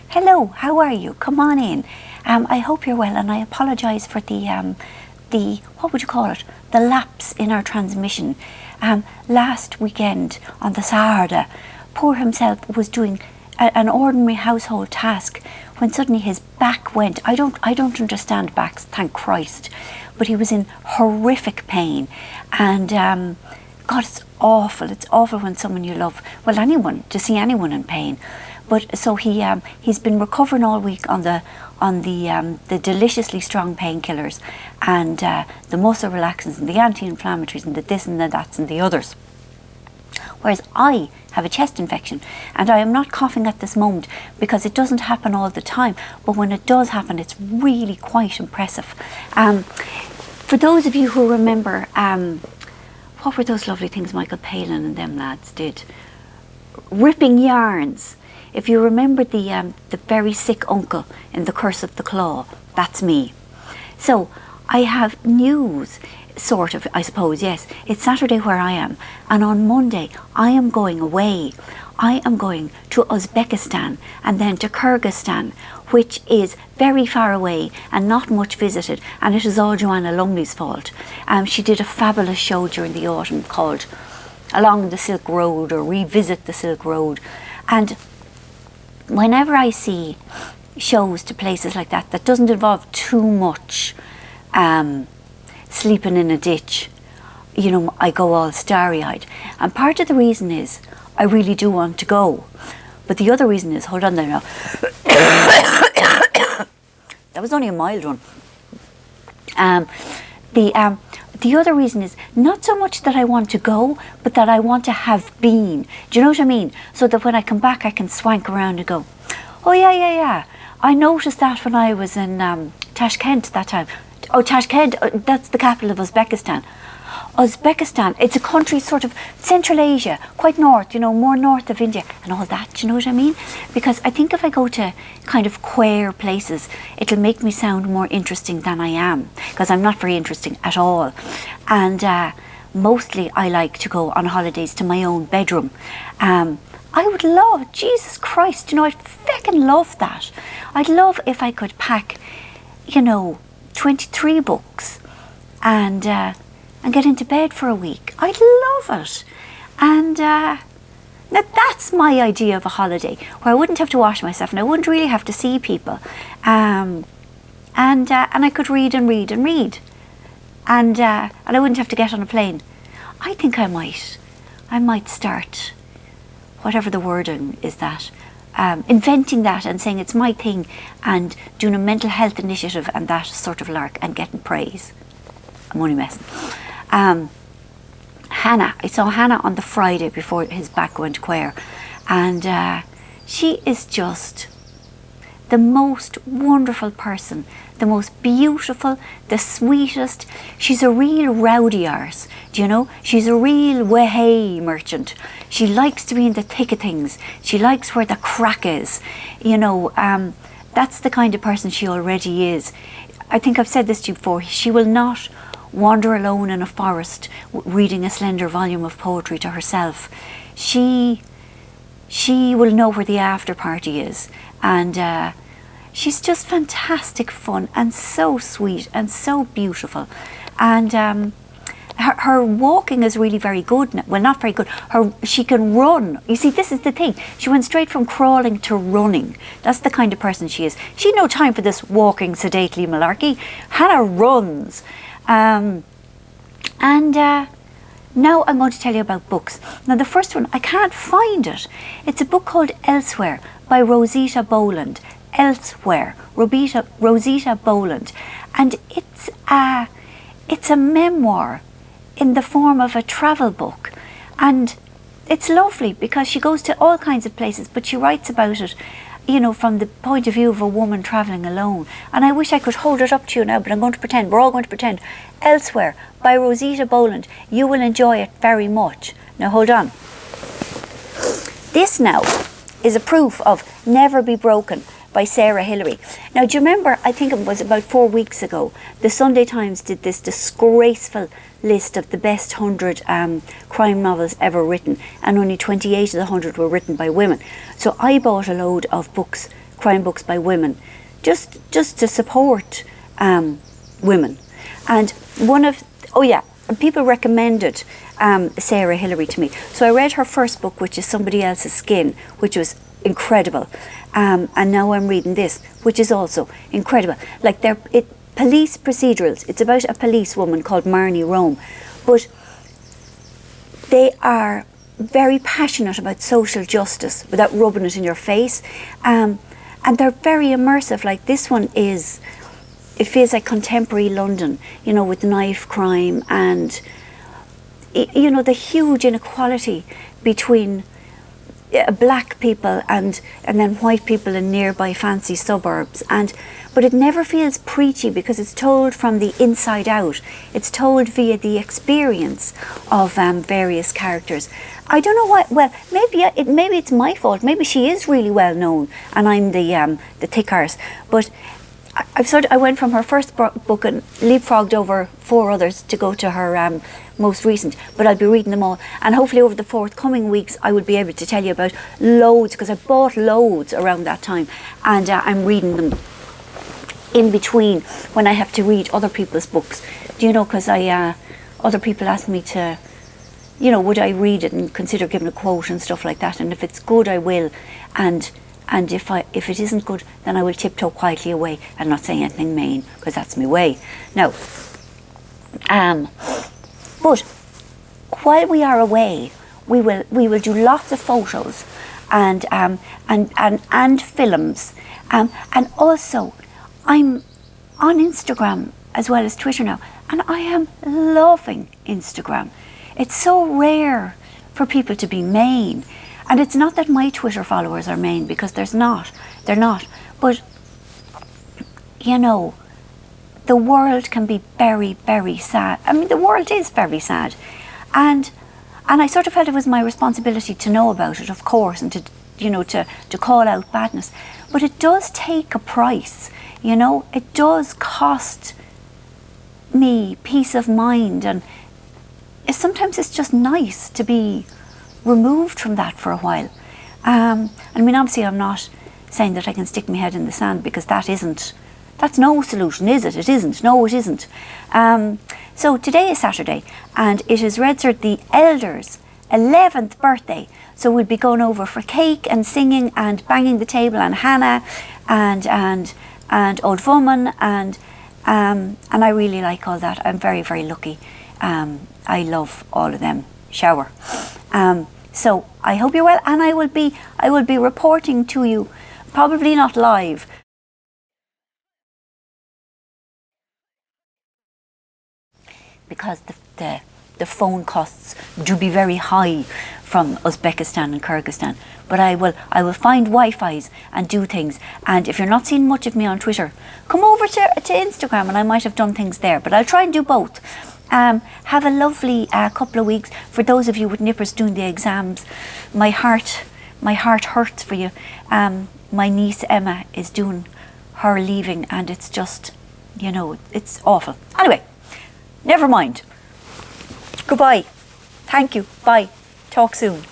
Hello, how are you? Come on in. I hope you're well, and I apologise for the what would you call it? The lapse in our transmission. Last weekend on the Saturday, poor himself was doing an ordinary household task when suddenly his back went. I don't understand backs, thank Christ, but he was in horrific pain, and God, it's awful. It's awful when someone you love, well, anyone, to see anyone in pain. But so he's been recovering all week on the deliciously strong painkillers and the muscle relaxants and the anti-inflammatories and the this and the that's and the others. Whereas I have a chest infection, and I am not coughing at this moment because it doesn't happen all the time. But when it does happen, it's really quite impressive. For those of you who remember, what were those lovely things Michael Palin and them lads did? Ripping yarns. If you remember the very sick uncle in The Curse of the Claw, that's me. So I have news, sort of, I suppose, yes. It's Saturday where I am, and on Monday I am going away. I am going to Uzbekistan and then to Kyrgyzstan, which is very far away and not much visited, and it is all Joanna Lumley's fault. She did a fabulous show during the autumn called Along the Silk Road or Revisit the Silk Road, and whenever I see shows to places like that doesn't involve too much sleeping in a ditch, you know, I go all starry-eyed. And part of the reason is I really do want to go. But the other reason is, hold on there now. That was only a mild one. The other reason is not so much that I want to go, but that I want to have been. Do you know what I mean? So that when I come back, I can swank around and go, oh yeah. I noticed that when I was in Tashkent that time. Oh, Tashkent, that's the capital of Uzbekistan. Uzbekistan, it's a country sort of Central Asia, quite north, you know, more north of India and all that, do you know what I mean? Because I think if I go to kind of queer places, it'll make me sound more interesting than I am, because I'm not very interesting at all. And mostly I like to go on holidays to my own bedroom. I would love, Jesus Christ, you know, I'd feckin' love that. I'd love if I could pack, you know, 23 books and get into bed for a week. I'd love it. And now that's my idea of a holiday, where I wouldn't have to wash myself and I wouldn't really have to see people. And I could read and read and read. And I wouldn't have to get on a plane. I think I might start, whatever the wording is that, inventing that and saying it's my thing and doing a mental health initiative and that sort of lark and getting praise. I'm only messing. Hannah, I saw Hannah on the Friday before his back went queer, and she is just the most wonderful person, the most beautiful, the sweetest. She's a real rowdy arse, do you know? She's a real way merchant. She likes to be in the thick of things. She likes where the crack is, you know. That's the kind of person she already is. I think I've said this to you before. She will not wander alone in a forest reading a slender volume of poetry to herself. She will know where the after party is, and she's just fantastic fun and so sweet and so beautiful. And her walking is really very good. Well, not very good. She can run. You see, this is the thing. She went straight from crawling to running. That's the kind of person she is. She had no time for this walking sedately malarkey. Hannah runs. Now I'm going to tell you about books. Now the first one, I can't find it. It's a book called Elsewhere by Rosita Boland. Elsewhere, Rosita Boland. And it's a memoir in the form of a travel book. And it's lovely because she goes to all kinds of places, but she writes about it, you know, from the point of view of a woman travelling alone. And I wish I could hold it up to you now, but I'm going to pretend. We're all going to pretend. Elsewhere by Rosita Boland. You will enjoy it very much. Now hold on. This now is a proof of Never Be Broken by Sarah Hillary. Now, do you remember, I think it was about 4 weeks ago, the Sunday Times did this disgraceful list of the best 100 crime novels ever written, and only 28 of the 100 were written by women. So I bought a load of books crime books by women, just to support women. And people recommended Sarah Hillary to me. So I read her first book, which is Somebody Else's Skin, which was incredible. And now I'm reading this, which is also incredible. Like police procedurals. It's about a policewoman called Marnie Rome. But they are very passionate about social justice without rubbing it in your face. And they're very immersive. Like this one it feels like contemporary London, you know, with knife crime and, you know, the huge inequality between black people and then white people in nearby fancy suburbs. But it never feels preachy because it's told from the inside out. It's told via the experience of various characters. I don't know why. Well, maybe it's my fault. Maybe she is really well known and I'm the thick arse. But I went from her first book and leapfrogged over 4 others to go to her most recent, but I'll be reading them all, and hopefully over the forthcoming weeks I will be able to tell you about loads, because I bought loads around that time, and I'm reading them in between when I have to read other people's books. Do you know, because other people ask me to, you know, would I read it and consider giving a quote and stuff like that, and if it's good I will, and if it isn't good, then I will tiptoe quietly away and not say anything mean, because that's my way. Now, but while we are away, we will do lots of photos and films, and also I'm on Instagram as well as Twitter now, and I am loving Instagram. It's so rare for people to be mean. And it's not that my Twitter followers are mean, because they're not. But, you know, the world can be very, very sad. I mean, the world is very sad. And I sort of felt it was my responsibility to know about it, of course, and to call out badness. But it does take a price, you know. It does cost me peace of mind. And sometimes it's just nice to be removed from that for a while. I mean, obviously I'm not saying that I can stick my head in the sand, because that's no solution, is it? It isn't. No, it isn't. So today is Saturday, and it is Redzard the Elder's 11th birthday. So we'll be going over for cake and singing and banging the table, and Hannah and Old Woman, and I really like all that. I'm very, very lucky. I love all of them. Shower. So I hope you're well, and I will be reporting to you, probably not live, because the phone costs do be very high from Uzbekistan and Kyrgyzstan. But I will find Wi-Fi's and do things. And if you're not seeing much of me on Twitter, come over to Instagram, and I might have done things there. But I'll try and do both. Have a lovely couple of weeks. For those of you with nippers doing the exams, my heart hurts for you. My niece Emma is doing her leaving, and it's just, you know, it's awful. Anyway, never mind. Goodbye. Thank you. Bye. Talk soon.